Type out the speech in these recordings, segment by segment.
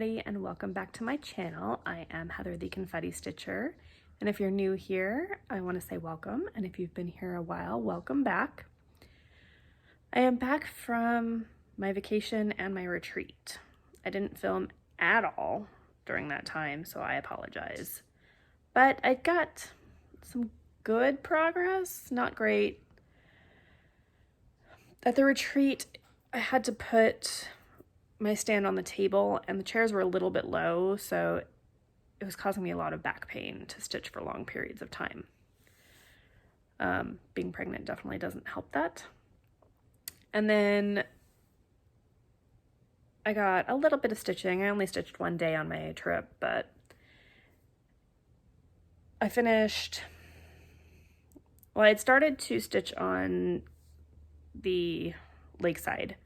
everybody, and welcome back to my channel. I am Heather the Confetti Stitcher, and if you're new here, I want to say welcome, and if you've been here a while, welcome back. I am back from my vacation and my retreat. I didn't film at all during that time, so I apologize. But I got some good progress, not great. At the retreat, I had to put my stand on the table and the chairs were a little bit low, so it was causing me a lot of back pain to stitch for long periods of time. Being pregnant definitely doesn't help that. And then I got a little bit of stitching. I only stitched one day on my trip, but I finished, well, I'd started to stitch on the lakeside.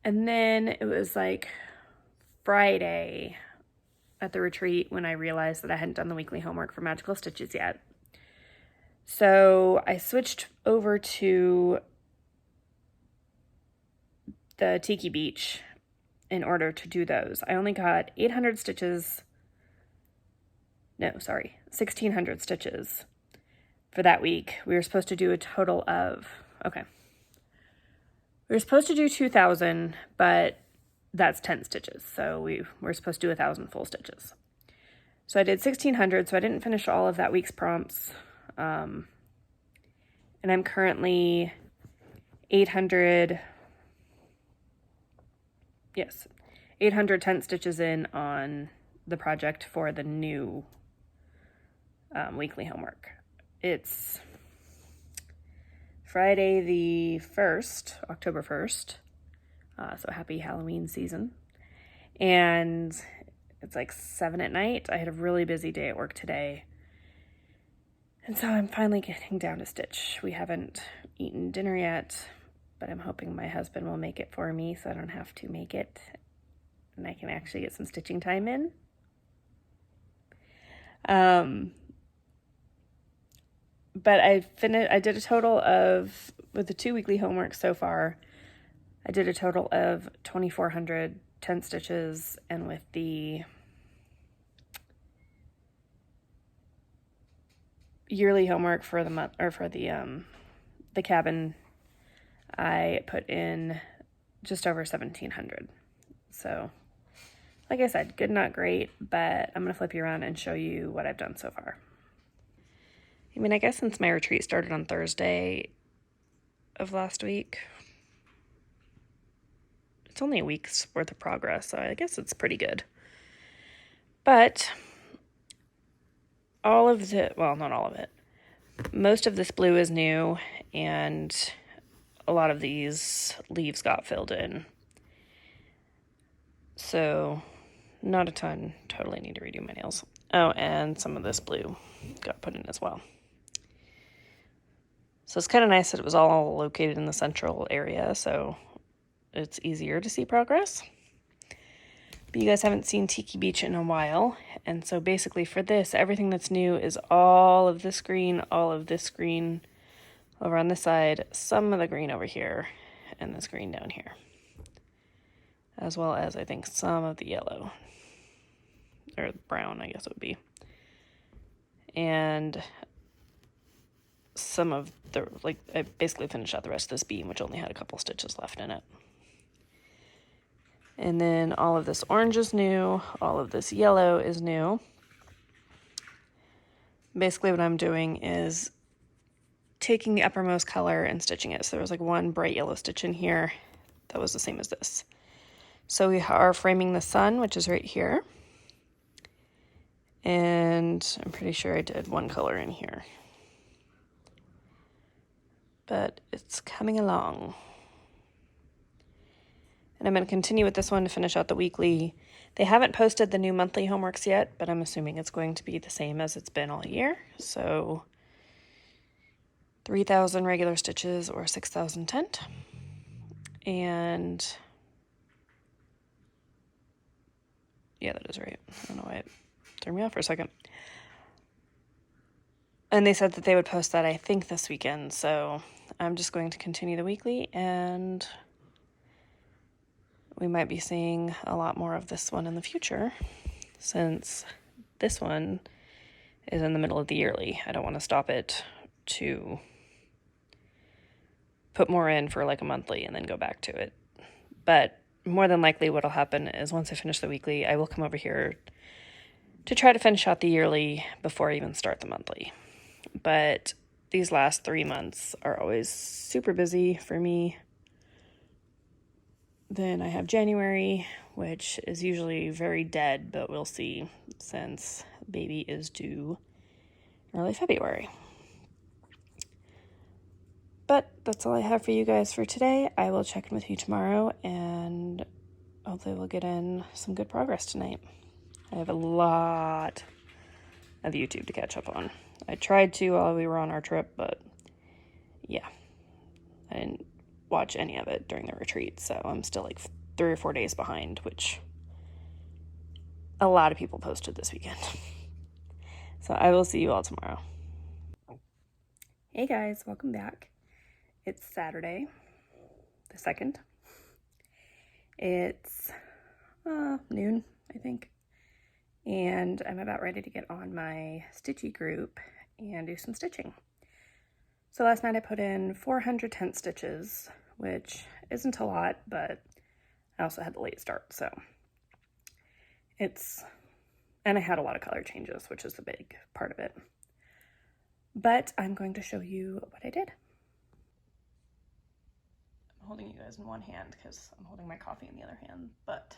And then it was like Friday at the retreat when I realized that I hadn't done the weekly homework for Magical Stitches yet. So I switched over to the Tiki Beach in order to do those. I only got 1,600 stitches for that week. We were supposed to do a total of, we were supposed to do 2,000, but that's 10 stitches. So we were supposed to do 1,000 full stitches. So I did 1,600, so I didn't finish all of that week's prompts. And I'm currently 810 stitches in on the project for the new weekly homework. It's Friday the 1st, October 1st, so happy Halloween season, and it's like 7 at night. I had a really busy day at work today, and so I'm finally getting down to stitch. We haven't eaten dinner yet, but I'm hoping my husband will make it for me so I don't have to make it, and I can actually get some stitching time in. But I did a total of, with the 2 weekly homeworks so far, I did a total of 2,410 stitches, and with the yearly homework for the month, or for the cabin, I put in just over 1,700. So, like I said, good, not great, but I'm going to flip you around and show you what I've done so far. I mean, I guess since my retreat started on Thursday of last week, it's only a week's worth of progress, so I guess it's pretty good. But all of the, well, not all of it, most of this blue is new, and a lot of these leaves got filled in. So, not a ton. Totally need to redo my nails. Oh, and some of this blue got put in as well. So it's kind of nice that it was all located in the central area, so it's easier to see progress. But you guys haven't seen Tiki Beach in a while, and so basically for this, everything that's new is all of this green over on this side, some of the green over here, and this green down here. As well as, I think, some of the yellow, or brown, I guess it would be. And some of the, like, I basically finished out the rest of this beam, which only had a couple stitches left in it. And then all of this orange is new, all of this yellow is new. Basically what I'm doing is taking the uppermost color and stitching it. So there was like one bright yellow stitch in here that was the same as this. So we are framing the sun, which is right here. And I'm pretty sure I did one color in here. But it's coming along. And I'm going to continue with this one to finish out the weekly. They haven't posted the new monthly homeworks yet, but I'm assuming it's going to be the same as it's been all year. So 3,000 regular stitches or 6,000 tent. And yeah, that is right. I don't know why it threw me off for a second. And they said that they would post that, I think, this weekend. So I'm just going to continue the weekly and we might be seeing a lot more of this one in the future, since this one is in the middle of the yearly. I don't want to stop it to put more in for like a monthly and then go back to it. But more than likely what'll happen is once I finish the weekly, I will come over here to try to finish out the yearly before I even start the monthly. But these last 3 months are always super busy for me. Then I have January, which is usually very dead, but we'll see, since baby is due early February. But that's all I have for you guys for today. I will check in with you tomorrow, and hopefully we'll get in some good progress tonight. I have a lot of YouTube to catch up on. I tried to while we were on our trip, but yeah, I didn't watch any of it during the retreat, so I'm still like 3 or 4 days behind, which a lot of people posted this weekend. So I will see you all tomorrow. Hey guys, welcome back. It's Saturday, the 2nd. It's noon, I think. And I'm about ready to get on my stitchy group and do some stitching. So last night I put in 400 tent stitches, which isn't a lot, but I also had the late start, so and I had a lot of color changes, which is the big part of it. But I'm going to show you what I did. I'm holding you guys in one hand because I'm holding my coffee in the other hand, but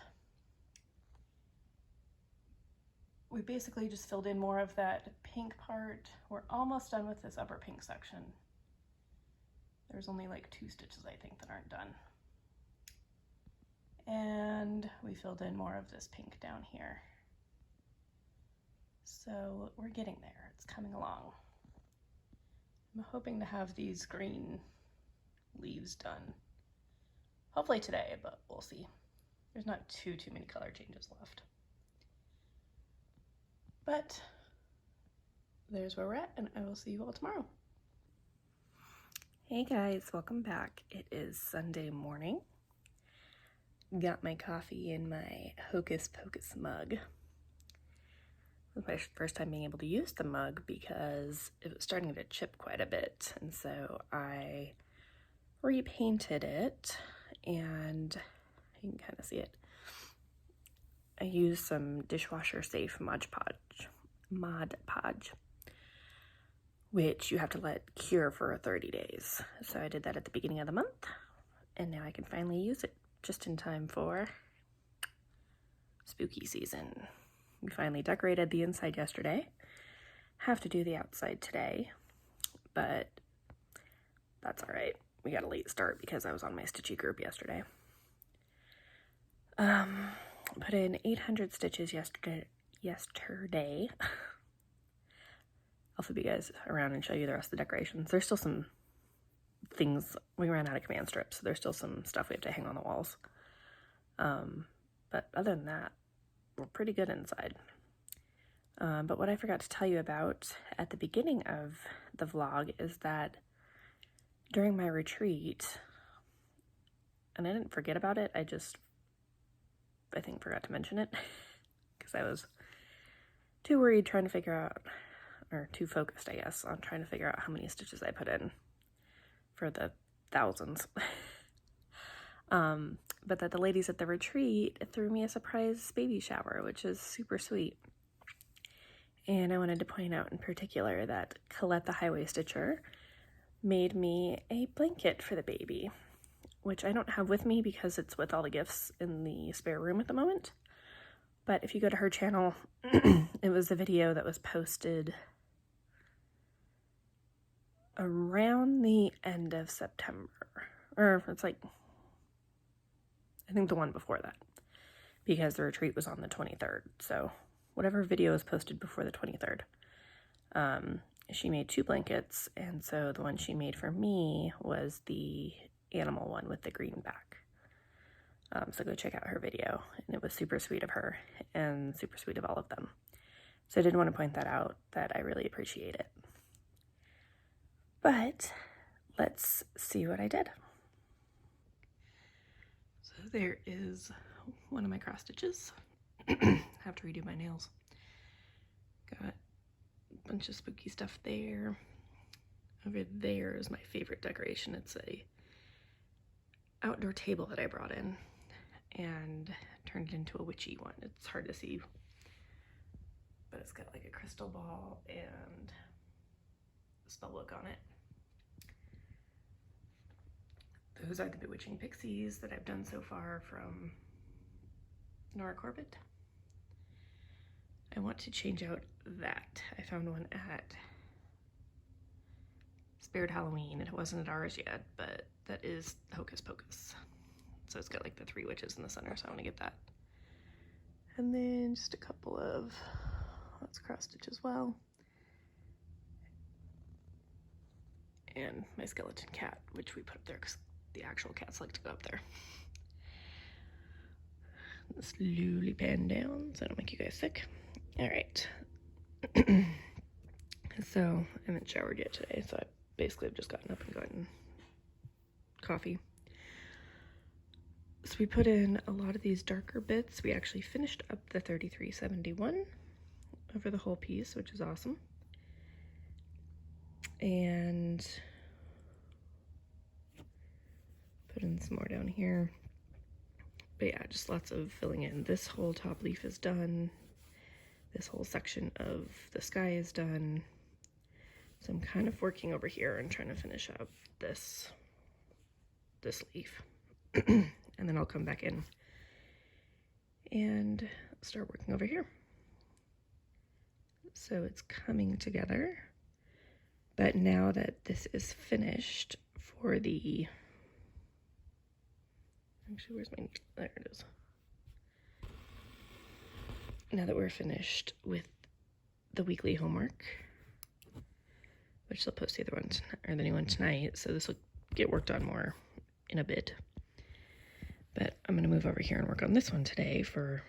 we basically just filled in more of that pink part. We're almost done with this upper pink section. There's only like 2 stitches, I think, that aren't done. And we filled in more of this pink down here. So we're getting there. It's coming along. I'm hoping to have these green leaves done hopefully today, but we'll see. There's not too many color changes left. But there's where we're at, and I will see you all tomorrow. Hey guys, welcome back. It is Sunday morning. Got my coffee in my Hocus Pocus mug. It was my first time being able to use the mug because it was starting to chip quite a bit, and so I repainted it, and you can kind of see it. I used some dishwasher safe Mod Podge, which you have to let cure for 30 days. So I did that at the beginning of the month, and now I can finally use it just in time for spooky season. We finally decorated the inside yesterday. Have to do the outside today, but that's all right. We got a late start because I was on my stitchy group yesterday. Put in 800 stitches yesterday. I'll flip you guys around and show you the rest of the decorations. There's still some things. We ran out of command strips, so there's still some stuff we have to hang on the walls. But other than that, we're pretty good inside. But what I forgot to tell you about at the beginning of the vlog is that during my retreat, and I didn't forget about it, I think forgot to mention it because I was too worried trying to figure out, or too focused, I guess, on trying to figure out how many stitches I put in for the thousands. But that the ladies at the retreat threw me a surprise baby shower, which is super sweet. And I wanted to point out in particular that Colette the Highway Stitcher made me a blanket for the baby, which I don't have with me because it's with all the gifts in the spare room at the moment. But if you go to her channel, it was the video that was posted around the end of September, or it's like, I think the one before that, because the retreat was on the 23rd. So whatever video was posted before the 23rd, she made 2 blankets, and so the one she made for me was the animal one with the green back. So go check out her video, and it was super sweet of her and super sweet of all of them. So I did want to point that out, that I really appreciate it. But let's see what I did. So there is one of my cross stitches. Have to redo my nails. Got a bunch of spooky stuff there. Over there is my favorite decoration. It's a outdoor table that I brought in and turned it into a witchy one. It's hard to see, but it's got like a crystal ball and a spell book on it. Those are the Bewitching Pixies that I've done so far from Nora Corbett. I want to change out that. I found one at Spirit Halloween. It wasn't at ours yet, but that is Hocus Pocus. So it's got like the 3 witches in the center, so I want to get that. And then just a couple of, let's cross stitch as well. And my skeleton cat, which we put up there because the actual cats like to go up there. Slowly pan down so I don't make you guys sick. All right. So I haven't showered yet today, so I basically have just gotten up and gotten coffee. So we put in a lot of these darker bits. We actually finished up the 3371 over the whole piece, which is awesome. And put in some more down here. But yeah, just lots of filling in. This whole top leaf is done. This whole section of the sky is done. So I'm kind of working over here and trying to finish up this leaf. And then I'll come back in and start working over here. So it's coming together. But now that this is finished for the, actually, where's my, there it is. Now that we're finished with the weekly homework, which they'll post the other one, or the new one tonight, so this will get worked on more in a bit. But I'm gonna move over here and work on this one today for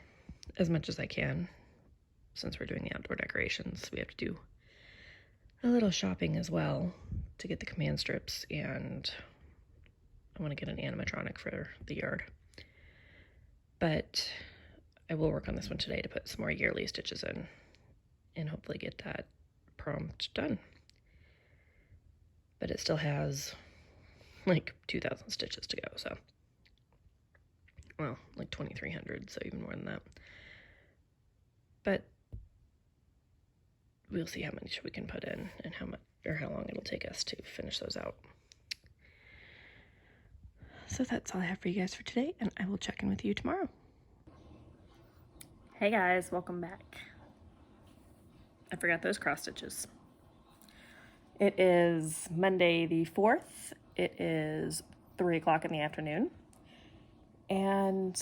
as much as I can. Since we're doing the outdoor decorations, we have to do a little shopping as well to get the command strips, and I want to get an animatronic for the yard. But I will work on this one today to put some more yearly stitches in and hopefully get that prompt done. But it still has like 2,000 stitches to go, so, well, like 2,300, so even more than that. But we'll see how much we can put in and how much or how long it'll take us to finish those out. So that's all I have for you guys for today, and I will check in with you tomorrow. Hey guys, welcome back. I forgot those cross stitches. It is Monday the 4th. It is 3 o'clock in the afternoon, and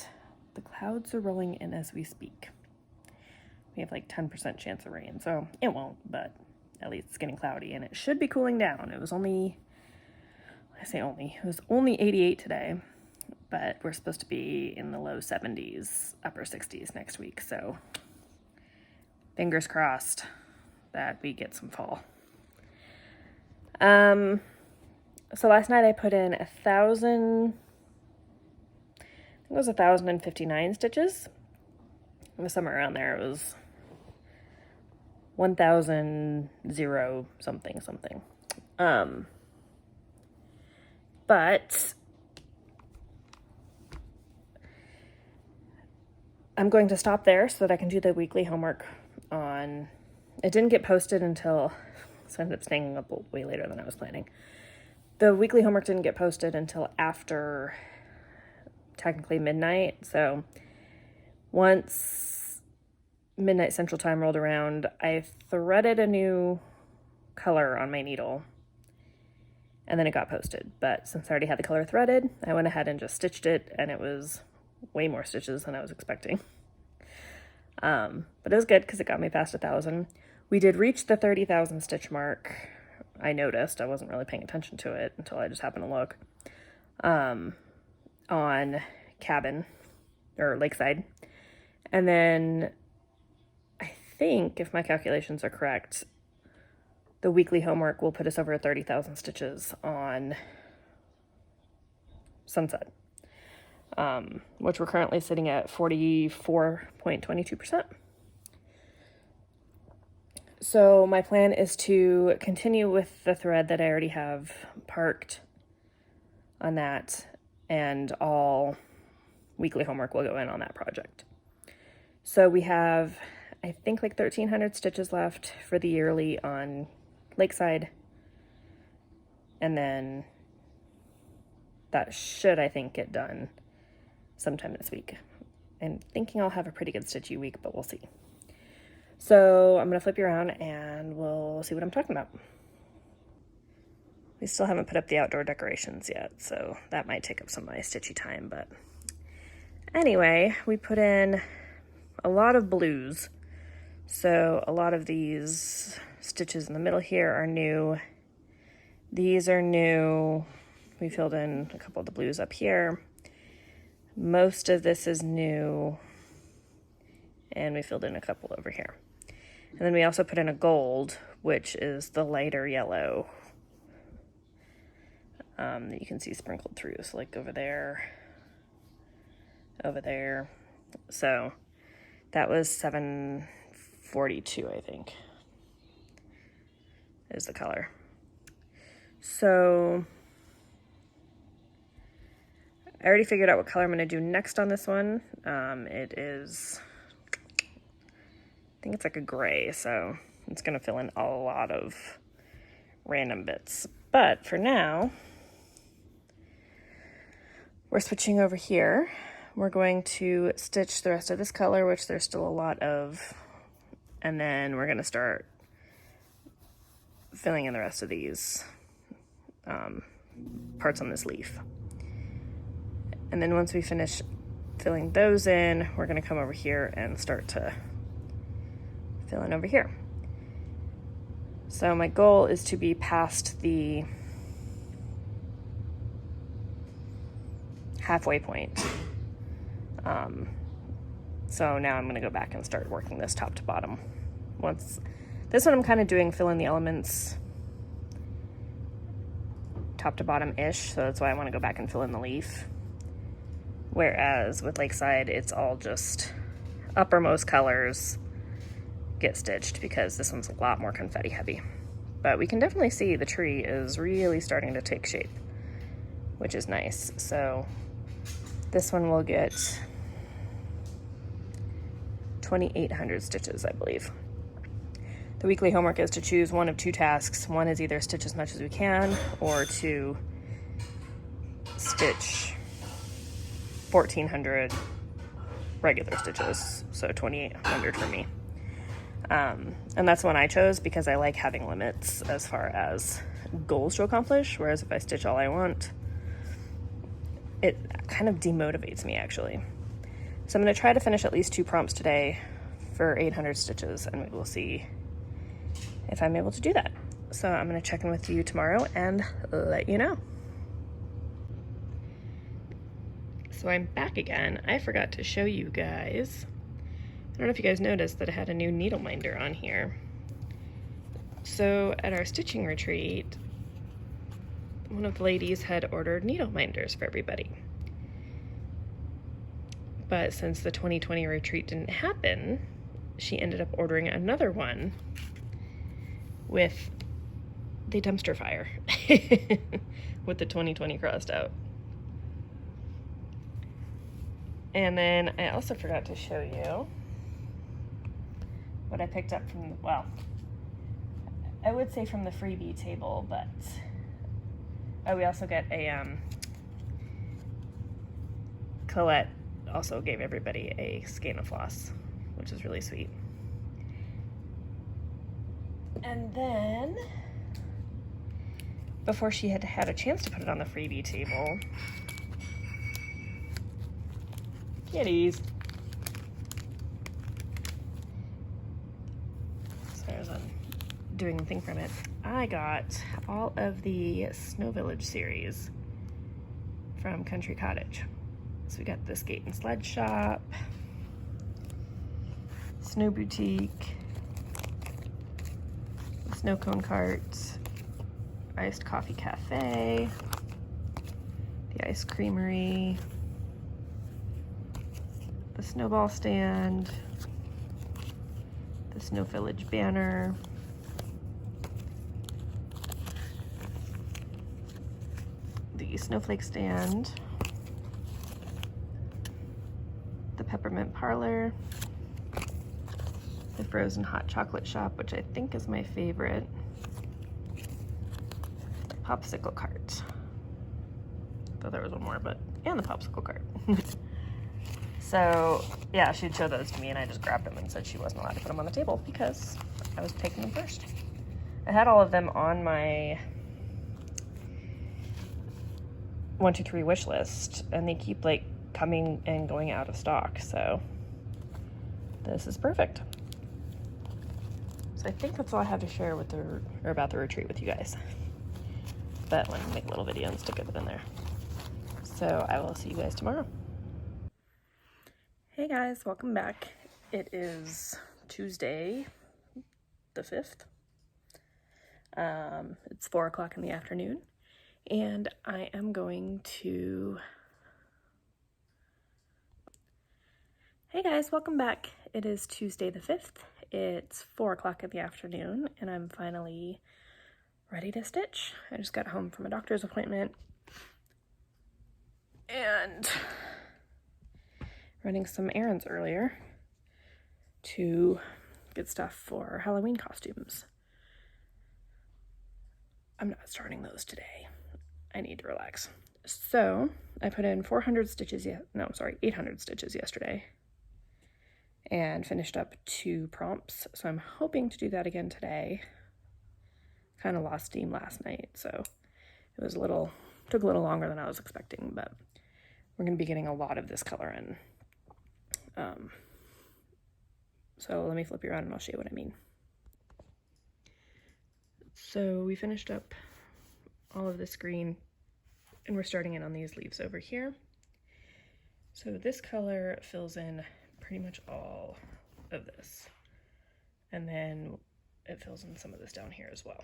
the clouds are rolling in as we speak. We have like 10% chance of rain, so it won't, but at least it's getting cloudy, and it should be cooling down. It was only, it was only 88 today, but we're supposed to be in the low 70s, upper 60s next week, so fingers crossed that we get some fall. So last night I put in 1,059 stitches. It was somewhere around there. It was 1,000 something. But I'm going to stop there so that I can do the weekly homework on, it didn't get posted until, so I ended up staying up way later than I was planning. The weekly homework didn't get posted until after technically midnight, so once midnight Central Time rolled around, I threaded a new color on my needle, and then it got posted. But since I already had the color threaded, I went ahead and just stitched it, and it was way more stitches than I was expecting. But it was good because it got me past 1,000. We did reach the 30,000 stitch mark. I noticed. I wasn't really paying attention to it until I just happened to look. On Cabin, or Lakeside. And then I think, if my calculations are correct, the weekly homework will put us over 30,000 stitches on Sunset. which we're currently sitting at 44.22%. So my plan is to continue with the thread that I already have parked on that, and all weekly homework will go in on that project. So we have, I think, like 1,300 stitches left for the yearly on Lakeside, and then that should, I think, get done sometime this week. I'm thinking I'll have a pretty good stitchy week, but we'll see. So I'm going to flip you around and we'll see what I'm talking about. We still haven't put up the outdoor decorations yet, so that might take up some of my stitchy time, but anyway, we put in a lot of blues. So a lot of these stitches in the middle here are new. These are new. We filled in a couple of the blues up here. Most of this is new, and we filled in a couple over here. And then we also put in a gold, which is the lighter yellow that you can see sprinkled through. So like over there, over there. So that was $7.42, I think, is the color. So I already figured out what color I'm going to do next on this one. It is, I think it's like a gray, so it's going to fill in a lot of random bits. But for now, we're switching over here. We're going to stitch the rest of this color, which there's still a lot of, and then we're going to start filling in the rest of these parts on this leaf. And then once we finish filling those in, we're going to come over here and start to fill in over here. So my goal is to be past the halfway point. So now I'm going to go back and start working this top to bottom. This one I'm kind of doing fill in the elements top to bottom-ish, so that's why I want to go back and fill in the leaf. Whereas with Lakeside, it's all just uppermost colors get stitched, because this one's a lot more confetti heavy. But we can definitely see the tree is really starting to take shape, which is nice. So this one will get 2,800 stitches, I believe. The weekly homework is to choose one of two tasks. One is either stitch as much as we can, or to stitch 1,400 regular stitches, so 2,800 for me. And that's the one I chose because I like having limits as far as goals to accomplish, whereas if I stitch all I want, it kind of demotivates me, actually. So I'm going to try to finish at least 2 prompts today for 800 stitches, and we will see if I'm able to do that. So I'm going to check in with you tomorrow and let you know. So I'm back again. I forgot to show you guys. I don't know if you guys noticed that I had a new needle minder on here. So at our stitching retreat, one of the ladies had ordered needle minders for everybody. But since the 2020 retreat didn't happen, she ended up ordering another one with the dumpster fire with the 2020 crossed out. And then I also forgot to show you what I picked up from, well, I would say from the freebie table, but we also get a, Colette also gave everybody a skein of floss, which is really sweet. And then, before she had had a chance to put it on the freebie table, kitties. So as I'm doing the thing from it, I got all of the Snow Village series from Country Cottage. So we got the Skate and Sled Shop, Snow Boutique, Snow Cone Cart, Iced Coffee Cafe, the Ice Creamery, the snowball stand, the Snow Village banner, the snowflake stand, the peppermint parlor, the frozen hot chocolate shop, which I think is my favorite, the popsicle cart. Thought there was one more, and the popsicle cart. So yeah, she'd show those to me and I just grabbed them and said she wasn't allowed to put them on the table because I was taking them first. I had all of them on my 1, 2, 3 wish list and they keep like coming and going out of stock, so this is perfect. So I think that's all I have to share with about the retreat with you guys. But let me make a little video and stick it in there. So I will see you guys tomorrow. Hey guys, welcome back. It is Tuesday the 5th. It's 4 o'clock in the afternoon and I am going to... Hey guys, welcome back. It is Tuesday the 5th. It's 4 o'clock in the afternoon and I'm finally ready to stitch. I just got home from a doctor's appointment and running some errands earlier to get stuff for Halloween costumes. I'm not starting those today. I need to relax. So I put in 800 stitches yesterday and finished up 2 prompts. So I'm hoping to do that again today. Kind of lost steam last night, so it was took a little longer than I was expecting, but we're going to be getting a lot of this color in. So let me flip you around and I'll show you what I mean. So we finished up all of this green and we're starting in on these leaves over here. So this color fills in pretty much all of this. And then it fills in some of this down here as well.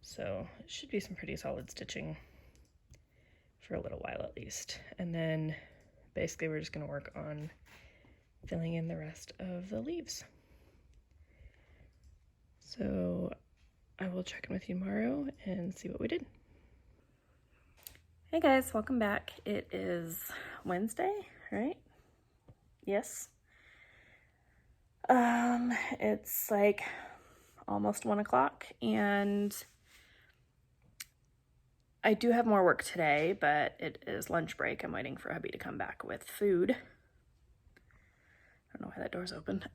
So it should be some pretty solid stitching for a little while at least. And then basically we're just going to work on filling in the rest of the leaves. So I will check in with you tomorrow and see what we did. Hey guys, welcome back. It is Wednesday, right? Yes. It's like almost 1 o'clock and I do have more work today, but it is lunch break. I'm waiting for hubby to come back with food. I don't know why that door's open.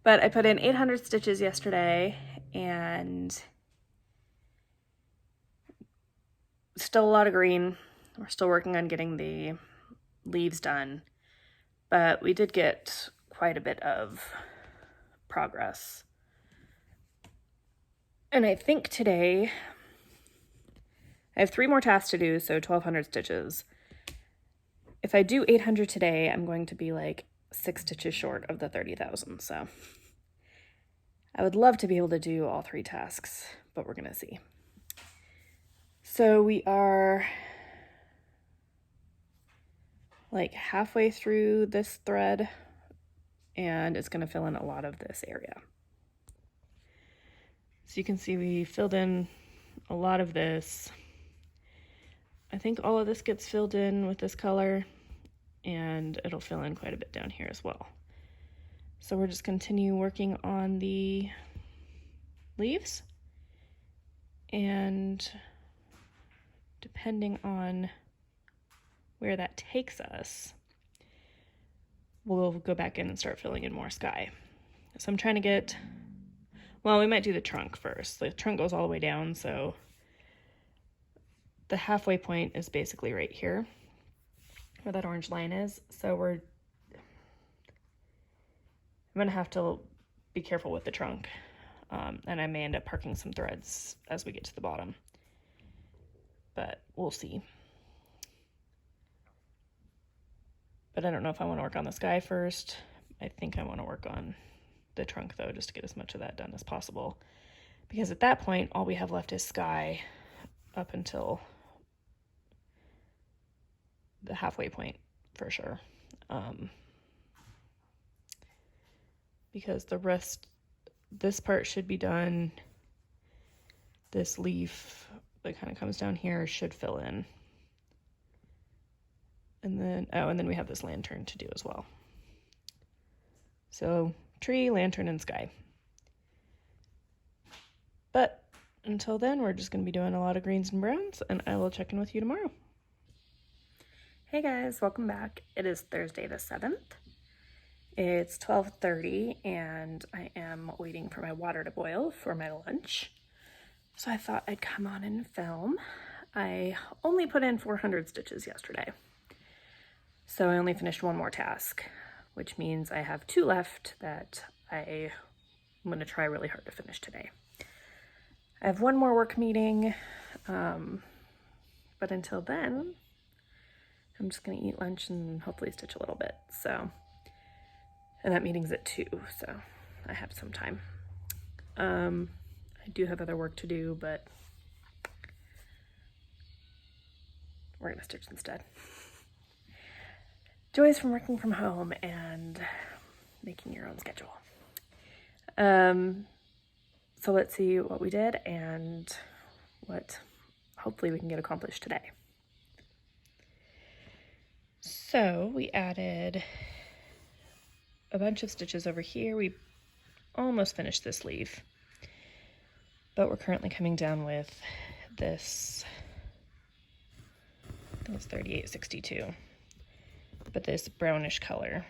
But I put in 800 stitches yesterday and still a lot of green. We're still working on getting the leaves done, but we did get quite a bit of progress. And I think today I have 3 more tasks to do, so 1,200 stitches. If I do 800 today, I'm going to be like 6 stitches short of the 30,000, so I would love to be able to do all 3 tasks, but we're gonna see. So we are like halfway through this thread and it's gonna fill in a lot of this area. So you can see we filled in a lot of this. I think all of this gets filled in with this color and it'll fill in quite a bit down here as well. So we're just continue working on the leaves and depending on where that takes us, we'll go back in and start filling in more sky. So I'm trying to get, well, we might do the trunk first. The trunk goes all the way down, so the halfway point is basically right here where that orange line is. So I'm gonna have to be careful with the trunk, and I may end up parking some threads as we get to the bottom, but we'll see. But I don't know if I want to work on the sky first. I think I want to work on the trunk though, just to get as much of that done as possible, because at that point all we have left is sky up until the halfway point for sure. Because the rest, this part should be done. This leaf that kind of comes down here should fill in. And then, oh, and then we have this lantern to do as well. So tree, lantern, and sky. But until then, we're just going to be doing a lot of greens and browns, and I will check in with you tomorrow. Hey guys, welcome back. It is Thursday the 7th. It's 12:30 and I am waiting for my water to boil for my lunch. So I thought I'd come on and film. I only put in 400 stitches yesterday. So I only finished one more task, which means I have 2 left that I'm going to try really hard to finish today. I have one more work meeting, but until then, I'm just going to eat lunch and hopefully stitch a little bit. So, and that meeting's at 2, so I have some time. I do have other work to do, but we're going to stitch instead. Joys from working from home and making your own schedule. So let's see what we did and what hopefully we can get accomplished today. So we added a bunch of stitches over here. We almost finished this sleeve, but we're currently coming down with this, I think it's 3862, but this brownish color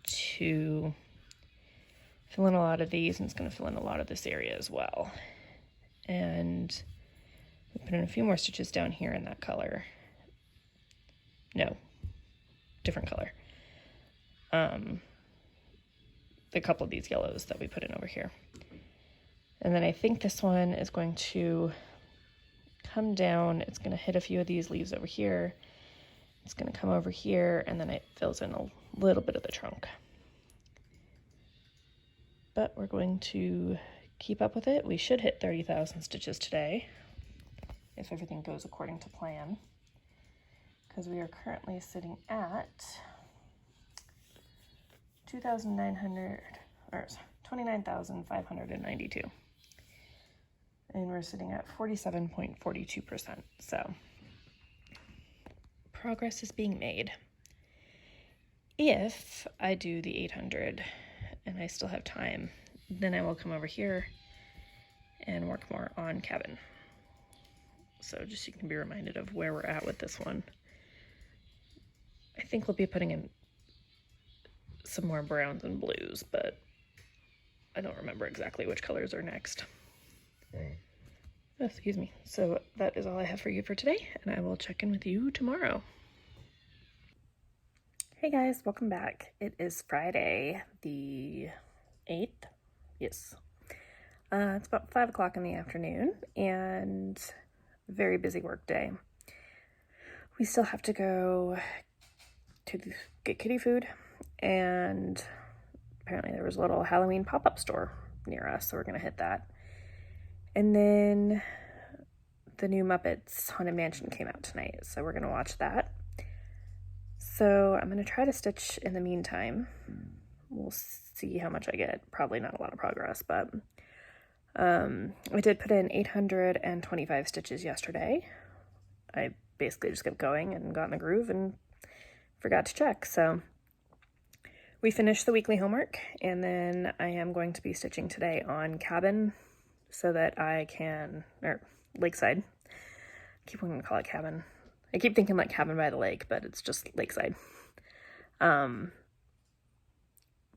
to fill in a lot of these, and it's going to fill in a lot of this area as well. And we put in a few more stitches down here in that color. No, different color. A couple of these yellows that we put in over here. And then I think this one is going to come down. It's going to hit a few of these leaves over here. It's going to come over here, and then it fills in a little bit of the trunk. But we're going to keep up with it. We should hit 30,000 stitches today, if everything goes according to plan, because we are currently sitting at 29,592, and we're sitting at 47.42%. So progress is being made. If I do the 800 and I still have time, then I will come over here and work more on cabin. So just so you can be reminded of where we're at with this one. I think we'll be putting in some more browns and blues, but I don't remember exactly which colors are next. Oh, excuse me. So that is all I have for you for today, and I will check in with you tomorrow. Hey guys, welcome back. It is Friday the 8th. Yes. It's about 5 o'clock in the afternoon, and a very busy work day. We still have to go to get kitty food, and apparently there was a little Halloween pop-up store near us, so we're going to hit that. And then the new Muppets Haunted Mansion came out tonight, so we're going to watch that. So I'm going to try to stitch in the meantime. We'll see how much I get. Probably not a lot of progress, but I did put in 825 stitches yesterday. I basically just kept going and got in the groove and forgot to check. So we finished the weekly homework, and then I am going to be stitching today on cabin so that I can, or lakeside. I keep wanting to call it cabin. I keep thinking like cabin by the lake, but it's just lakeside. To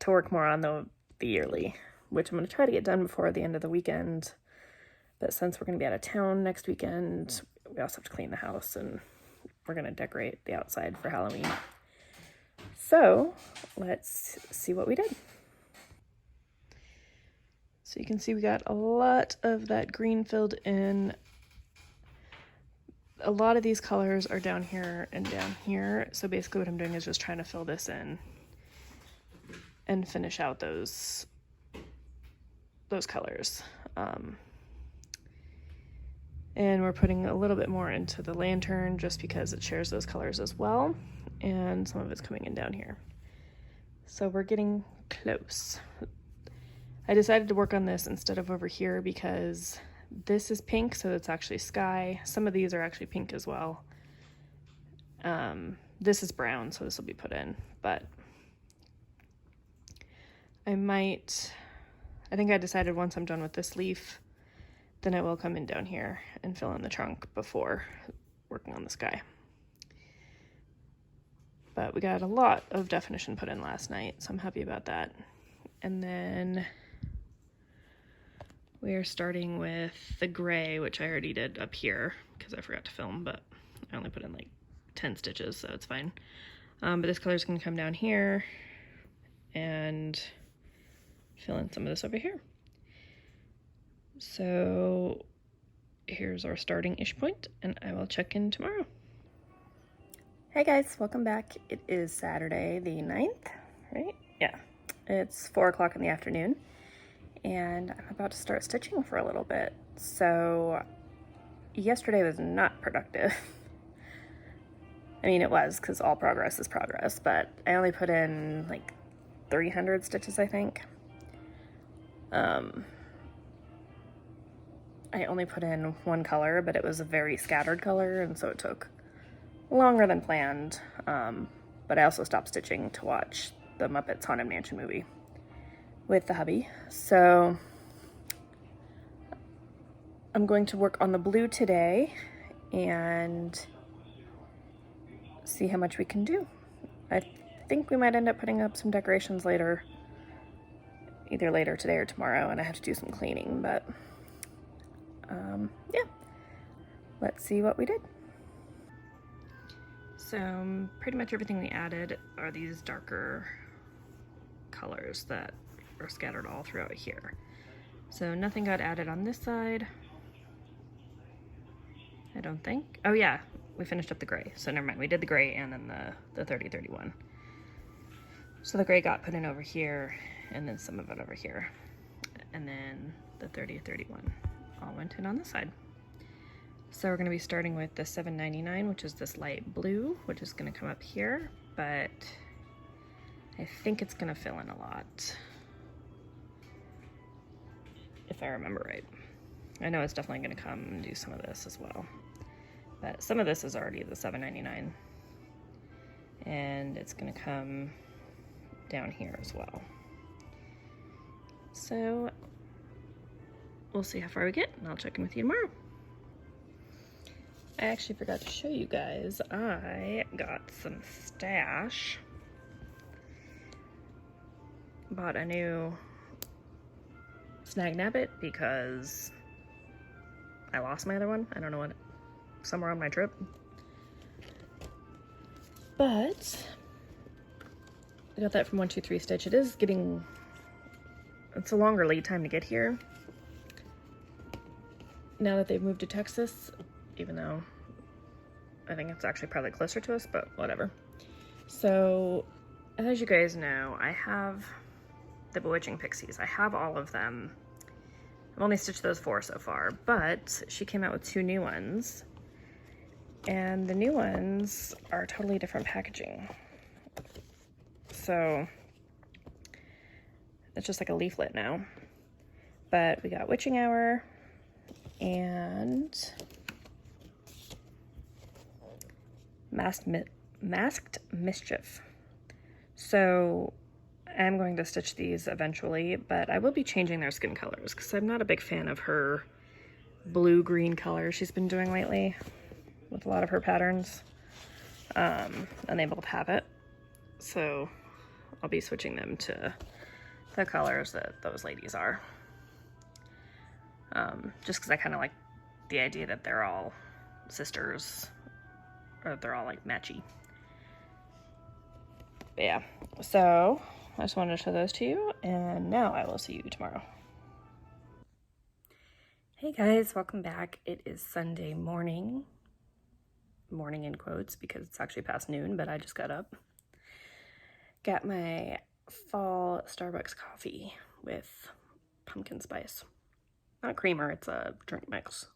work more on the yearly, which I'm going to try to get done before the end of the weekend. But since we're going to be out of town next weekend, we also have to clean the house, and we're going to decorate the outside for Halloween. So let's see what we did. So you can see we got a lot of that green filled in. A lot of these colors are down here and down here. So basically what I'm doing is just trying to fill this in and finish out those colors. And we're putting a little bit more into the lantern just because it shares those colors as well. and some of it's coming in down here. So we're getting close. I decided to work on this instead of over here because this is pink, so it's actually sky. Some of these are actually pink as well. This is brown, so this will be put in, but I think I decided once I'm done with this leaf, then I will come in down here and fill in the trunk before working on the sky. But we got a lot of definition put in last night, so I'm happy about that. And then we are starting with the gray, which I already did up here because I forgot to film, but I only put in like 10 stitches, so it's fine. But this color is going to come down here and fill in some of this over here. So here's our starting-ish point, and I will check in tomorrow. Hey guys, welcome back. It is Saturday the 9th, right? Yeah. It's 4 o'clock in the afternoon, and I'm about to start stitching for a little bit. So yesterday was not productive. I mean, it was, because all progress is progress, but I only put in like 300 stitches, I think. I only put in one color, but it was a very scattered color, and so it took longer than planned. But I also stopped stitching to watch the Muppets Haunted Mansion movie with the hubby. So I'm going to work on the blue today and see how much we can do. I think we might end up putting up some decorations later, either later today or tomorrow, and I have to do some cleaning, but yeah, let's see what we did. So pretty much everything we added are these darker colors that are scattered all throughout here. So nothing got added on this side, I don't think. Oh yeah, we finished up the gray, so never mind. We did the gray and then the 30-31. So the gray got put in over here, and then some of it over here. And then the 30-31 all went in on this side. So we're gonna be starting with the 799, which is this light blue, which is gonna come up here, but I think it's gonna fill in a lot, if I remember right. I know it's definitely gonna come and do some of this as well, but some of this is already the 799, and it's gonna come down here as well. So we'll see how far we get, and I'll check in with you tomorrow. I actually forgot to show you guys, I got some stash. Bought a new Snag Nabbit because I lost my other one. I don't know what, somewhere on my trip. But I got that from 123 Stitch. It is getting, it's a longer lead time to get here now that they've moved to Texas, even though I think it's actually probably closer to us, but whatever. So as you guys know, I have the Bewitching Pixies. I have all of them. I've only stitched those 4 so far, but she came out with 2 new ones, and the new ones are totally different packaging. So it's just like a leaflet now. But we got Witching Hour and Masked Mischief. So I'm going to stitch these eventually, but I will be changing their skin colors because I'm not a big fan of her blue-green color she's been doing lately with a lot of her patterns. And they both have it. So I'll be switching them to the colors that those ladies are. Just because I kind of like the idea that they're all sisters, or they're all like matchy. But yeah, so I just wanted to show those to you, and now I will see you tomorrow. Hey guys, welcome back. It is Sunday morning. Morning in quotes because it's actually past noon, but I just got up. Got my fall Starbucks coffee with pumpkin spice. Not creamer, it's a drink mix.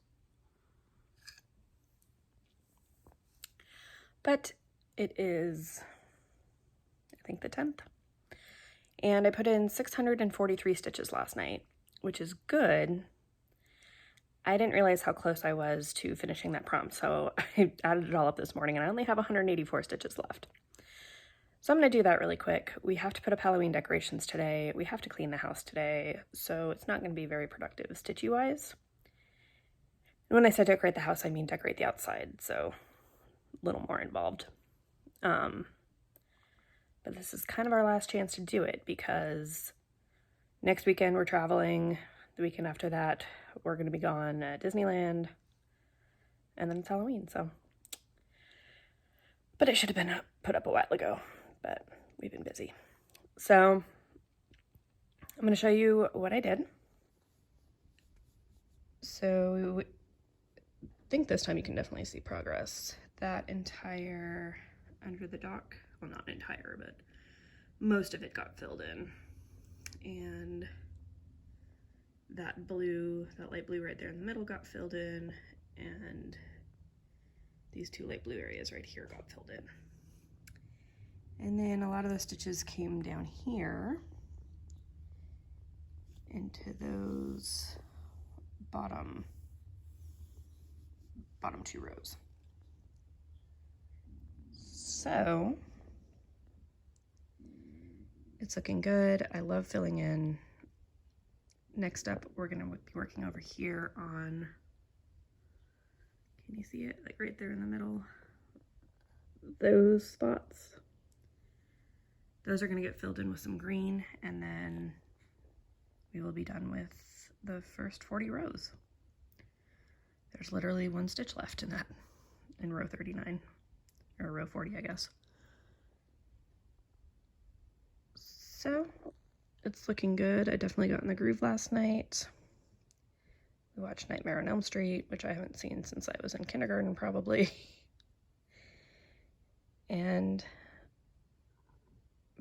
But It is, I think, the 10th. And I put in 643 stitches last night, which is good. I didn't realize how close I was to finishing that prompt, so I added it all up this morning, and I only have 184 stitches left. So I'm going to do that really quick. We have to put up Halloween decorations today. We have to clean the house today, so it's not going to be very productive stitchy-wise. And when I say decorate the house, I mean decorate the outside, so a little more involved. But this is kind of our last chance to do it because next weekend we're traveling. The weekend after that, we're going to be gone at Disneyland. And then it's Halloween, so. But it should have been put up a while ago, but we've been busy. So I'm going to show you what I did. So I think this time you can definitely see progress. That entire under the dock, well, not entire, but most of it got filled in. And that blue, that light blue right there in the middle got filled in, and these two light blue areas right here got filled in. And then a lot of the stitches came down here into those bottom two rows. So it's looking good. I love filling in. Next up, we're gonna be working over here on, can you see it? Like right there in the middle, those spots. Those are gonna get filled in with some green, and then we will be done with the first 40 rows. There's literally one stitch left in that, in row 39, or row 40, I guess. So it's looking good. I definitely got in the groove last night. We watched Nightmare on Elm Street, which I haven't seen since I was in kindergarten, probably. But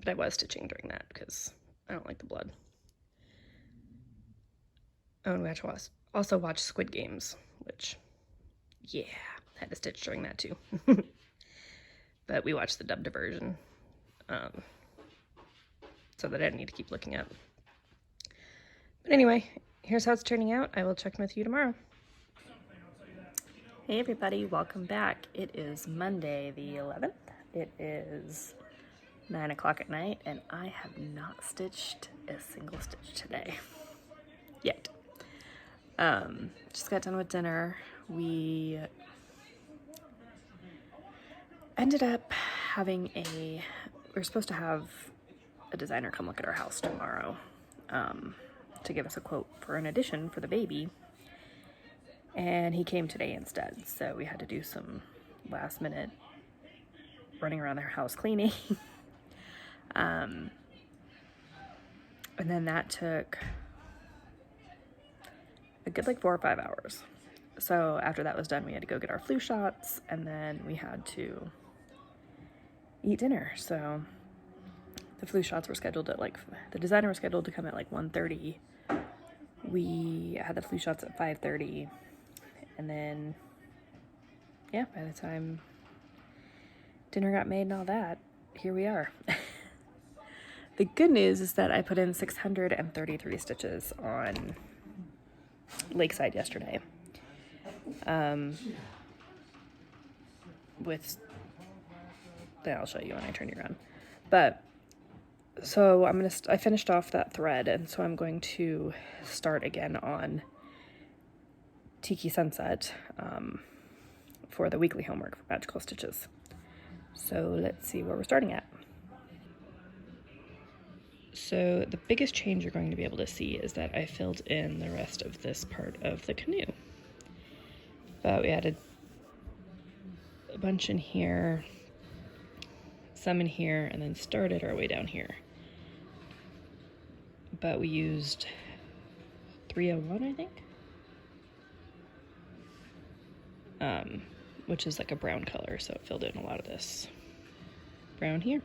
I was stitching during that because I don't like the blood. Oh, and we also watched Squid Games, which, yeah, had to stitch during that too. But we watched the dubbed version, so that I didn't need to keep looking up. But anyway, here's how it's turning out. I will check in with you tomorrow. Hey everybody, welcome back. It is Monday the 11th. It is 9 o'clock at night, and I have not stitched a single stitch today. Yet. Just got done with dinner. We ended up having we're supposed to have a designer come look at our house tomorrow to give us a quote for an addition for the baby, and he came today instead, so we had to do some last minute running around their house cleaning. And then that took a good 4 or 5 hours. So after that was done, we had to go get our flu shots, and then we had to eat dinner. So the flu shots were scheduled at the designer was scheduled to come at 1:30. We had the flu shots at 5:30, and then yeah, by the time dinner got made and all that, here we are. The good news is that I put in 633 stitches on Lakeside yesterday. I'll show you when I turn you around. But so I finished off that thread, and so I'm going to start again on Tiki Sunset for the weekly homework for Magical Stitches. So let's see where we're starting at. So the biggest change you're going to be able to see is that I filled in the rest of this part of the canoe. But we added a bunch in here, some in here, and then started our way down here. But we used 301, I think, which is like a brown color, so it filled in a lot of this brown here.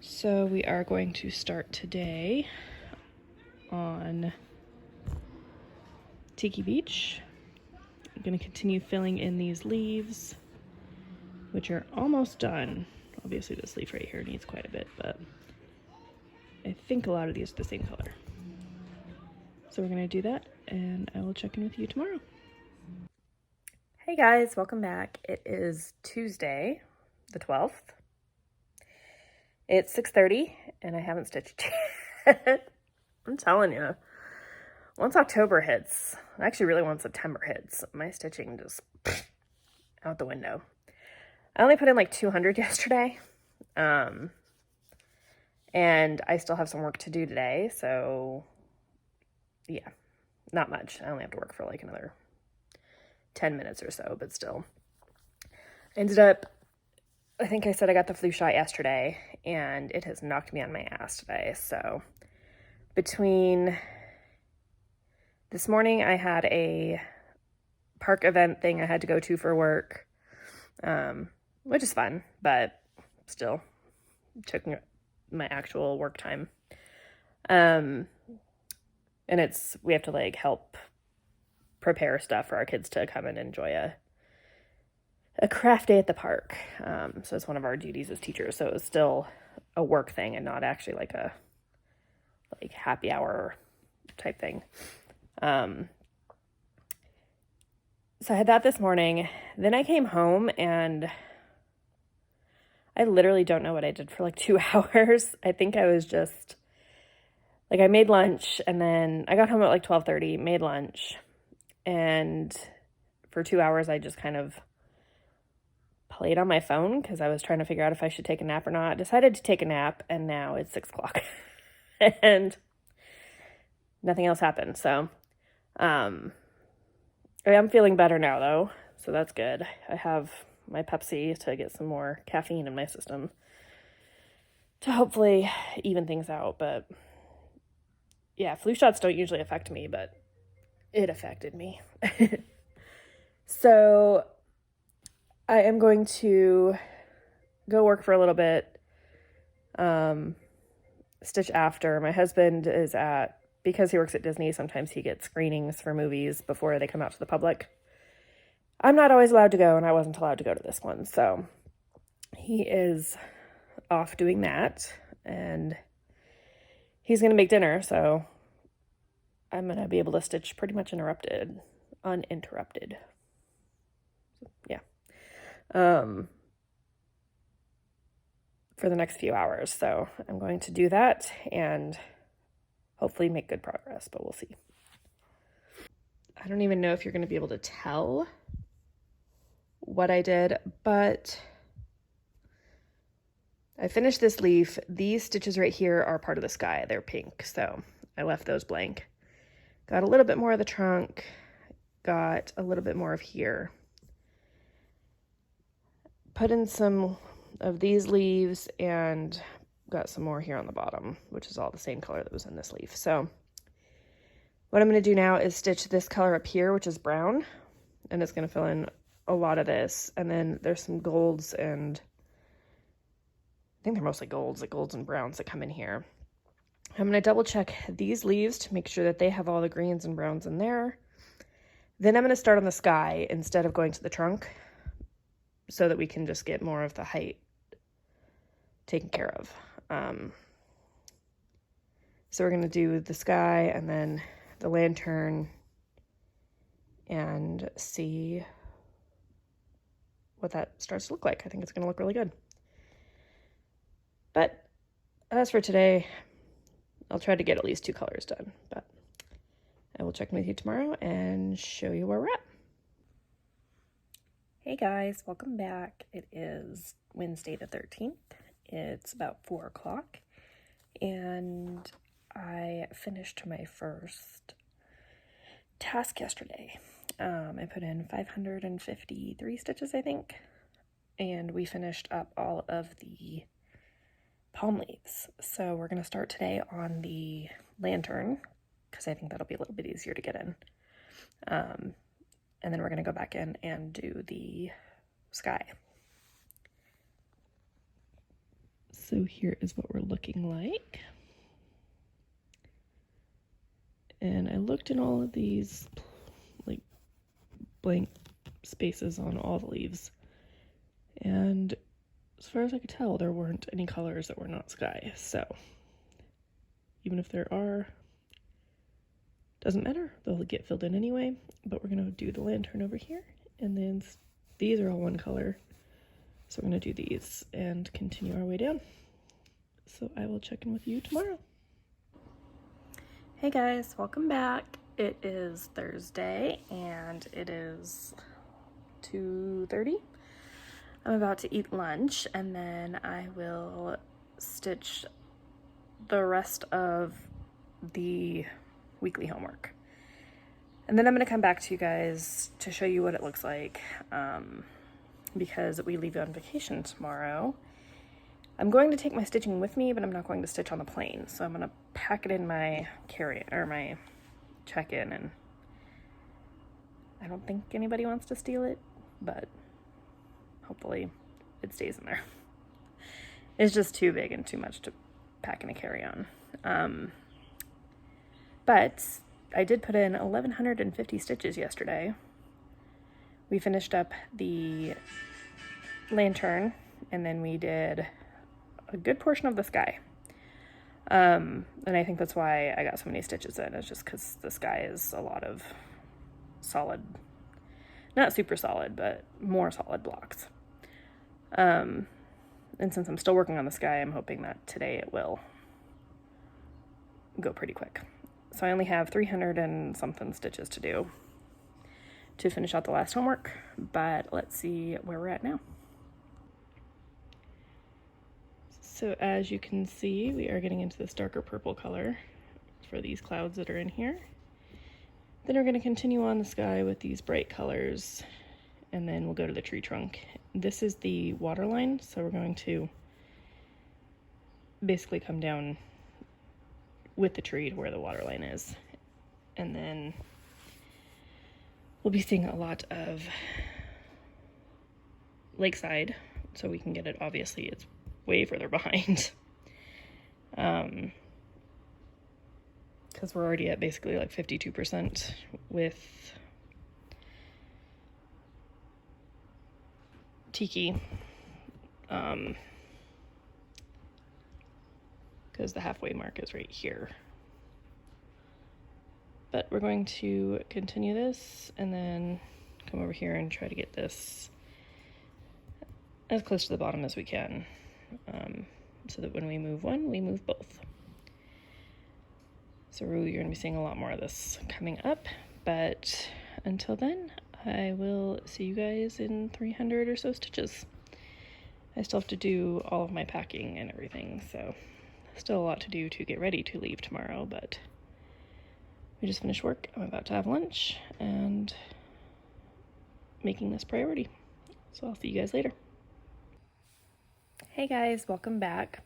So we are going to start today on Tiki Beach. I'm going to continue filling in these leaves which are almost done. Obviously this leaf right here needs quite a bit, but I think a lot of these are the same color. So we're gonna do that, and I will check in with you tomorrow. Hey guys, welcome back. It is Tuesday, the 12th. It's 6:30, and I haven't stitched yet. I'm telling you, once October hits, actually really once September hits, my stitching just out the window. I only put in like 200 yesterday, and I still have some work to do today, so yeah, not much. I only have to work for like another 10 minutes or so, but still. I ended up, I think I said I got the flu shot yesterday, and it has knocked me on my ass today. So between this morning, I had a park event thing I had to go to for work, which is fun, but still took my actual work time. And we have to like help prepare stuff for our kids to come and enjoy a craft day at the park. So it's one of our duties as teachers. So it was still a work thing and not actually like a happy hour type thing. So I had that this morning. Then I came home and I literally don't know what I did for like 2 hours. I think I was just like, I made lunch, and then I got home at like 12:30, made lunch, and for 2 hours I just kind of played on my phone because I was trying to figure out if I should take a nap or not. Decided to take a nap, and now it's 6 o'clock and nothing else happened. So I am feeling better now though, so that's good. I have my Pepsi to get some more caffeine in my system to hopefully even things out. But yeah, flu shots don't usually affect me, but it affected me. So I am going to go work for a little bit, stitch after. My husband is because he works at Disney, sometimes he gets screenings for movies before they come out to the public. I'm not always allowed to go, and I wasn't allowed to go to this one, so he is off doing that, and he's going to make dinner, so I'm going to be able to stitch pretty much uninterrupted. Yeah. For the next few hours. So I'm going to do that and hopefully make good progress, but we'll see. I don't even know if you're going to be able to tell what I did, but I finished this leaf. These stitches right here are part of the sky. They're pink, so I left those blank. Got a little bit more of the trunk, got a little bit more of here. Put in some of these leaves and got some more here on the bottom, which is all the same color that was in this leaf. So what I'm going to do now is stitch this color up here, which is brown, and it's going to fill in a lot of this. And then there's some golds, and I think they're mostly golds, like golds and browns that come in here. I'm going to double check these leaves to make sure that they have all the greens and browns in there. Then I'm going to start on the sky instead of going to the trunk, so that we can just get more of the height taken care of. So we're going to do the sky and then the lantern and see what that starts to look like. I think it's going to look really good. But as for today, I'll try to get at least 2 colors done, but I will check in with you tomorrow and show you where we're at. Hey guys, welcome back. It is Wednesday the 13th. It's about 4 o'clock, and I finished my first task yesterday. I put in 553 stitches, I think, and we finished up all of the palm leaves. So we're going to start today on the lantern, because I think that'll be a little bit easier to get in. And then we're going to go back in and do the sky. So here is what we're looking like. And I looked in all of these like blank spaces on all the leaves, And as far as I could tell, there weren't any colors that were not sky. So even if there are, doesn't matter, they'll get filled in anyway. But we're gonna do the lantern over here, and then these are all one color. So we're gonna do these and continue our way down. So I will check in with you tomorrow. Hey guys, welcome back. It is Thursday and it is 2:30. I'm about to eat lunch and then I will stitch the rest of the weekly homework. And then I'm going to come back to you guys to show you what it looks like because we leave on vacation tomorrow. I'm going to take my stitching with me, but I'm not going to stitch on the plane. So I'm going to pack it in my my check-in, and I don't think anybody wants to steal it, but hopefully it stays in there. It's just too big and too much to pack in a carry-on. But I did put in 1,150 stitches yesterday. We finished up the lantern, and then we did a good portion of the sky. And I think that's why I got so many stitches in. It's just because the sky is a lot of solid, not super solid, but more solid blocks. And since I'm still working on the sky, I'm hoping that today it will go pretty quick. So I only have 300 and something stitches to do to finish out the last homework, but let's see where we're at now. So as you can see, we are getting into this darker purple color for these clouds that are in here. Then we're going to continue on the sky with these bright colors, and then we'll go to the tree trunk. This is the water line, so we're going to basically come down with the tree to where the water line is. And then we'll be seeing a lot of lakeside, so we can get it. Obviously, it's way further behind because we're already at basically like 52% with Tiki, because the halfway mark is right here. But we're going to continue this and then come over here and try to get this as close to the bottom as we can. So that when we move one, we move both. So you're going to be seeing a lot more of this coming up, but until then, I will see you guys in 300 or so stitches. I still have to do all of my packing and everything, so still a lot to do to get ready to leave tomorrow, but we just finished work. I'm about to have lunch and making this priority. So I'll see you guys later. Hey guys, welcome back.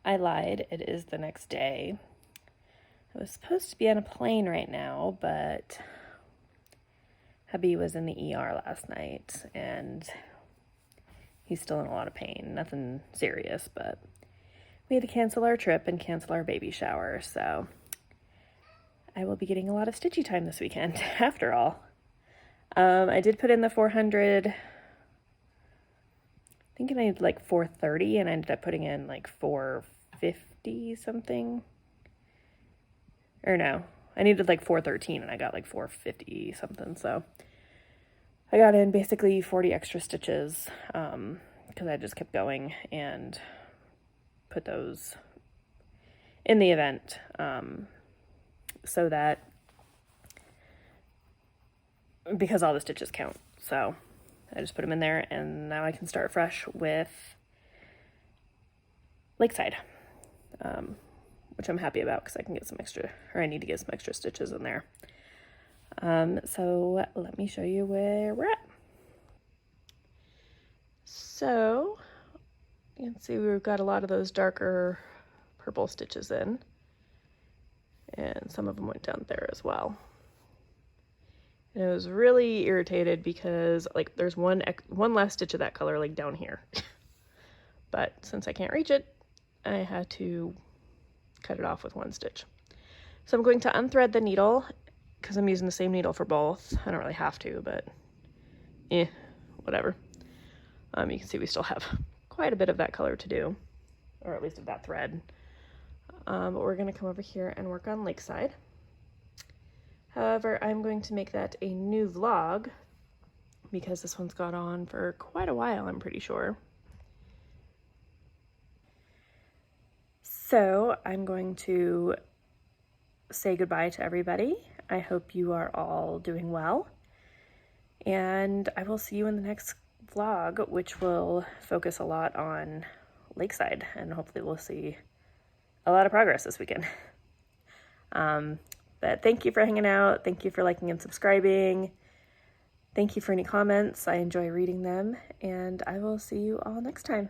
I lied, it is the next day. I was supposed to be on a plane right now, but hubby was in the ER last night and he's still in a lot of pain. Nothing serious, but we had to cancel our trip and cancel our baby shower, so I will be getting a lot of stitchy time this weekend after all. I did put in the 400, I think I needed like 430 and I ended up putting in like 450 something. Or no, I needed like 413 and I got like 450 something. So I got in basically 40 extra stitches because I just kept going and put those in the event so that, because all the stitches count. So I just put them in there, and now I can start fresh with Lakeside, which I'm happy about because I can get some extra, or I need to get some extra stitches in there. So let me show you where we're at. So you can see we've got a lot of those darker purple stitches in, and some of them went down there as well. And I was really irritated because like there's one last stitch of that color like down here. But since I can't reach it, I had to cut it off with one stitch. So I'm going to unthread the needle because I'm using the same needle for both. I don't really have to, but whatever. You can see we still have quite a bit of that color to do, or at least of that thread. But we're going to come over here and work on Lakeside. However, I'm going to make that a new vlog because this one's gone on for quite a while, I'm pretty sure. So I'm going to say goodbye to everybody. I hope you are all doing well, and I will see you in the next vlog, which will focus a lot on Lakeside, and hopefully we'll see a lot of progress this weekend. But thank you for hanging out. Thank you for liking and subscribing. Thank you for any comments. I enjoy reading them, and I will see you all next time.